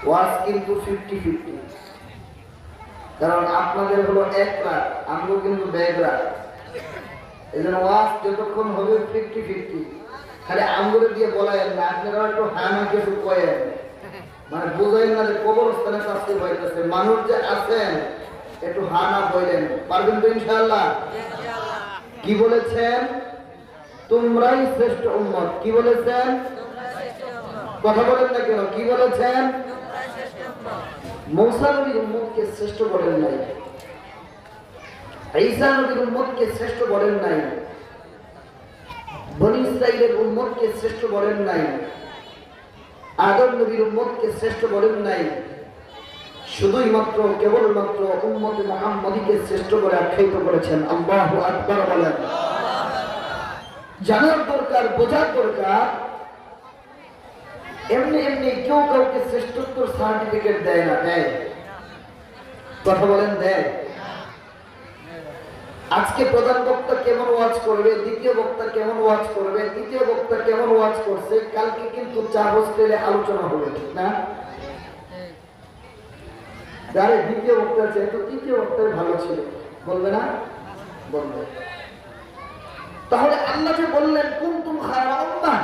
ওয়াজ কিন্তু 50-50, কারণ আপনাদের হলো 1 রাত, আমগো কিন্তু 1.5 রাত। এই জন্য ওয়াজ যতক্ষণ হবে 50-50, খালি আমগুলো দিয়ে বলায়েন না, আপনারা একটু হানা কিছু কয়েন, মানে বোঝাইন না যে কবরস্থানে শাস্তি হইতেছে, মানুষ যে আছেন একটু হানা বলেন, পারবেন তো ইনশাআল্লাহ? কি বলেছেন? তোমরাই শ্রেষ্ঠ উম্মত। কি বলেছেন? কথা বলেন না কেন? কি বলেছেন? মূসা নবীর উম্মতকে শ্রেষ্ঠ বলেন নাই, ঈসা নবীর উম্মতকে শ্রেষ্ঠ বলেন নাই, বনী ইসরাইলের উম্মতকে শ্রেষ্ঠ বলেন নাই, আদম নবীর উম্মতকে শ্রেষ্ঠ বলেন নাই, শুধুই মাত্র কেবলমাত্র উম্মতে মুহাম্মদীকে শ্রেষ্ঠ করে আখ্যায়িত করেছেন। আল্লাহু আকবার বলেন। জানার দরকার, বোঝার দরকার। এমনি এমনি কেউ কাউকে শ্রেষ্ঠত্বর সার্টিফিকেট দেয় না, দেয়? কথা বলেন, দেয়? আজকে প্রধান বক্তা কেমন ওয়াজ করবে, দ্বিতীয় বক্তা কেমন ওয়াজ করবে, তৃতীয় বক্তা কেমন ওয়াজ করছে, কালকে কিন্তু 4 হোস্টেলে আলোচনা হবে, ঠিক না? যারে দ্বিতীয় বক্তার চেয়ে তো তৃতীয় বক্তাই ভালো ছিল, বলবে না? বলবে। তাহলে আল্লাহ যে বললেন কুনতুম খায়রা উম্মাহ,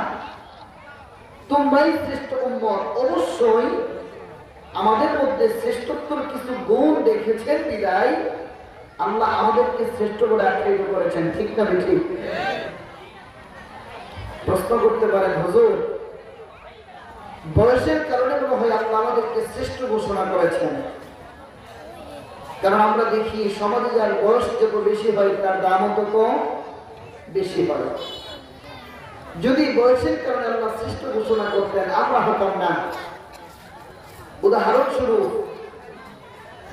তোমরাই শ্রেষ্ঠ উম্মত, অবশ্যই আমাদের মধ্যে শ্রেষ্ঠত্বর কিছু গুণ দেখেছেন বিদায় আল্লাহ আমাদেরকে শ্রেষ্ঠ বলে আখ্যায়িত করেছেন, ঠিক না ঠিক? প্রশ্ন করতে পারেন, হুজুর বয়সের কারণে মনে হয় আল্লাহ আমাদেরকে শ্রেষ্ঠ ঘোষণা করেছেন? কারণ আমরা দেখি সমাজে যার বয়স যত বেশি হয় তার দামও তত বেশি হয়। যদি বয়সের কারণে আল্লাহ শ্রেষ্ঠ ঘোষণা করতেন আমরা হতাম না। উদাহরণস্বরূপ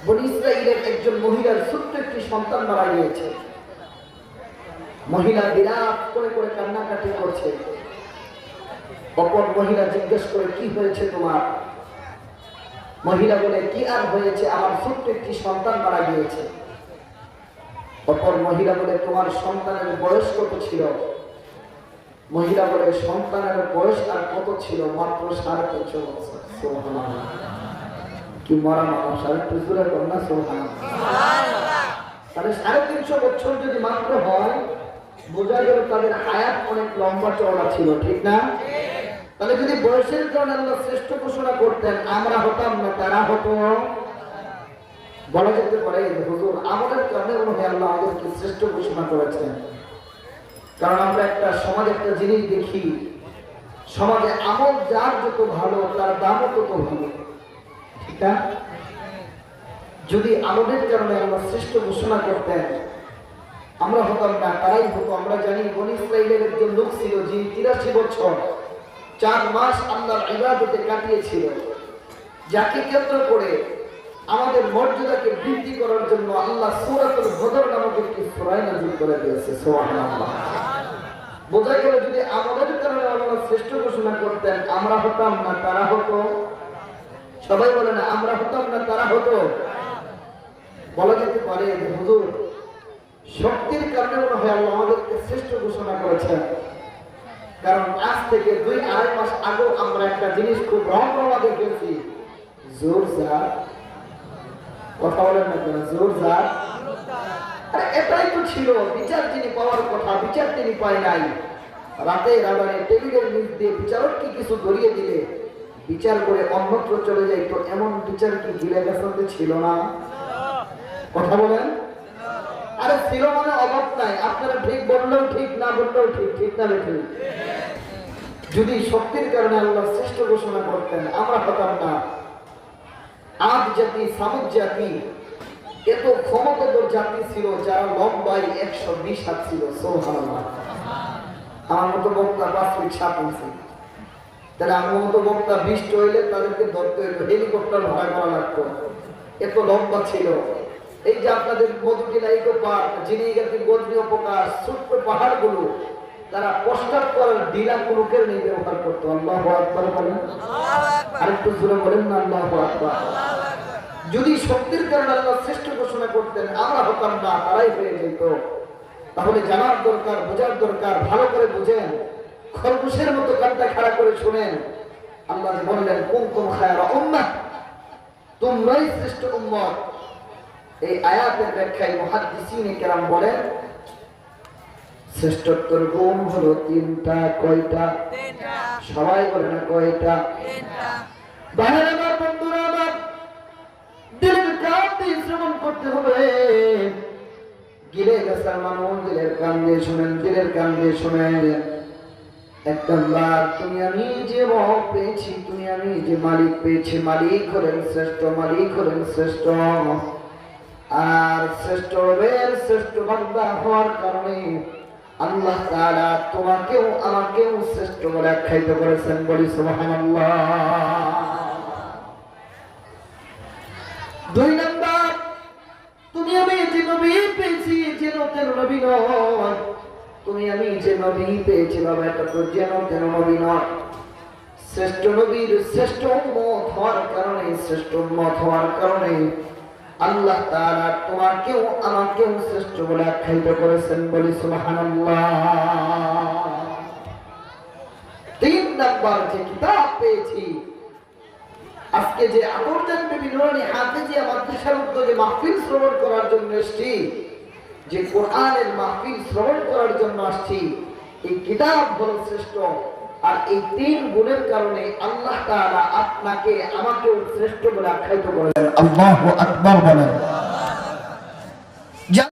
বনী ইসরাইলের একজন মহিলার ছোট্ট একটি সন্তান মারা গিয়েছে। মহিলা বিরাট করে করে কান্নাকাটি করছে। অপর মহিলা জিজ্ঞেস করে, কি হয়েছে তোমার? মহিলা বলে, কি আর হয়েছে, আমার ছোট্ট একটি সন্তান মারা গিয়েছে। অপর মহিলা বলে, তোমার সন্তানের বয়স কত ছিল? মহিলা বলে, সন্তানের বয়স আর কত ছিল? মাত্র 3.5 বছর। সুবহানাল্লাহ। কি মরা মানুষ, আর একটু জোরে বলেন না সুবহানাল্লাহ। তাহলে 350 বছর যদি মাত্র হয়, বোঝা গেল তাদের হায়াত অনেক লম্বা চওড়া ছিল, ঠিক না? তাহলে যদি বয়সের কারণে আল্লাহ শ্রেষ্ঠ ঘোষণা করতেন আমরা হতাম না, তারা হতো। বলা যেতে পারে হুজুর আমাদের কারণে মনে হয় আল্লাহ আমাদেরকে শ্রেষ্ঠ ঘোষণা করেছেন। কারণ আমরা একটা সমাজে একটা জিনিস দেখি, সমাজে আমল যার যত ভালো তার দামও তত ভালো, ঠিক না? যদি আমাদের কারণে আল্লাহ শ্রেষ্ঠ ঘোষণা করতেন আমরা হতাম না, তারাই হতো। আমরা জানি বনী ইসরাইলের একজন লোক ছিল যিনি 83 বছর 4 মাস আল্লাহর ইবাদতে কাটিয়েছিল, যাকে কেন্দ্র করে আমাদের মর্যাদাকে বৃদ্ধি করার জন্য আল্লাহ সূরাতুল বদর নামক একটি সূরা নাযিল করে দিয়েছে। সুবহানাল্লাহ। বোঝা গেল যদি আমাদের কারণে আল্লাহ শ্রেষ্ঠ ঘোষণা করতেন আমরা হতাম না, তারা হতো। সবাই বলে না, আমরা হতাম না, তারা হতো। বলা যেতে পারে যে হুজুর শক্তির কারণে মনে হয় আল্লাহ আমাদেরকে শ্রেষ্ঠ ঘোষণা করেছেন। কারণ আজ থেকে 2-2.5 মাস আগেও আমরা একটা জিনিস খুব রমরমা দেখেছি, জোর জার। কথা বলেন না কেন? জোর জার। আরে এটাই তো ছিল বিচার যিনি পাওয়ার কথা, বিচার তিনি পায় নাই। রাতে রাবারে টেবিলের নিচ দিয়ে বিচারককে কিছু ধরিয়ে দিলে বিচার করে অন্যত্র চলে যায়, তো এমন বিচার কি গিলে গেছে ছিল না? কথা বলেন। আরে ছিল মানে অভাব নাই, আপনারা ঠিক বললেও ঠিক, না বললেও ঠিক, ঠিক না ঠিক? যদি শক্তির কারণে আল্লাহ শ্রেষ্ঠ ঘোষণা করতেন আমরা হতাম না। আদ জাতি, সামুদ জাতি এত ক্ষমতাধর জাতি ছিল যারা লম্বায় 120 হাত ছিল। সুবহানাল্লাহ। আমার মতো বক্তা 5 ফিট 7 ইঞ্চি, তাহলে আমার মতো বক্তা 20 হইলে তাদেরকে ধরতে হইতো, হেলিকপ্টার ভাড়া করা লাগতো, এত লম্বা ছিল। এই যে আপনাদের মধুটিলা ইকো পার্ক, জিনিগাতি গজনি উপকাশ, ছোট্ট পাহাড়গুলো তারা প্রস্তাব করার ডিলাগুলোকে নিয়ে ব্যবহার করতো। আল্লাহু আকবার বলেন। আরেকটু জোরে বলেন না আল্লাহু আকবার। যদি শক্তির কারণে আল্লাহ শ্রেষ্ঠ ঘোষণা করতেন আমরা হতাম না, তারাই হয়ে যেত। তাহলে জানার দরকার, বোঝার দরকার, ভালো করে বুঝেন, খরগোশের মতো কানটা খাড়া করে শুনেন। আল্লাহ বললেন কুনতুম খায়রা উম্মাহ, তোমরাই শ্রেষ্ঠ উম্মত। এই আয়াতের ব্যাখ্যায় মুহাদ্দিসিনে কেরাম বলেন শ্রেষ্ঠত্বের গুণ হলো তিনটা। কয়টা? সবাই বলে না কয়টা? ভাইরা আমার, বন্ধুরা আমার, দিলের কান দিয়ে শ্রবণ করতে হবে। গিলে গেছার মানুষ দিলের কান দিয়ে শুনেন, দিলের কান দিয়ে শুনেন। এক নম্বর, তুমি আমি যে মহক পেয়েছি, তুমি আমি যে মালিক পেয়েছি, মালিক হলেন শ্রেষ্ঠ, মালিক হলেন শ্রেষ্ঠ। আর শ্রেষ্ঠ রবের শ্রেষ্ঠ বান্দা হওয়ার কারণে আল্লাহ তাআলা তোমাকেও আমাকেও শ্রেষ্ঠ বলে আখ্যায়িত করেছেন। বলি সুবহানাল্লাহ। দুই নম্বর, তুমি আমি যে নবী পেয়েছি, যে নতেন নবী নয়। তুমি আমি যে নবী পেয়েছি বাবা, এটা তো যেন তেন নবী নয়। শ্রেষ্ঠ নবীর শ্রেষ্ঠ উম্মত হওয়ার কারণে, শ্রেষ্ঠ উম্মত হওয়ার কারণে আল্লাহ তাআলা তোমাকেও আমাকেও শ্রেষ্ঠ বলে আখ্যায়িত করেছেন। বলি সুবহানাল্লাহ। তিন নম্বর, যে কিতাব পেয়েছি, আজকে যে আবর্জন বিবরণী হাতে যে মাদ্রাসার উদ্যোগে মাহফিল শ্রবণ করার জন্য এসেছি, যে কোরআনের মাহফিল শ্রবণ করার জন্য আসছি, এই কিতাব হলো শ্রেষ্ঠ। আর এই তিন গুণের কারণে আল্লাহ তাআলা আপনাকে আমাকেও শ্রেষ্ঠ বলে আখ্যায়িত করেন। আল্লাহু আকবার বলেন।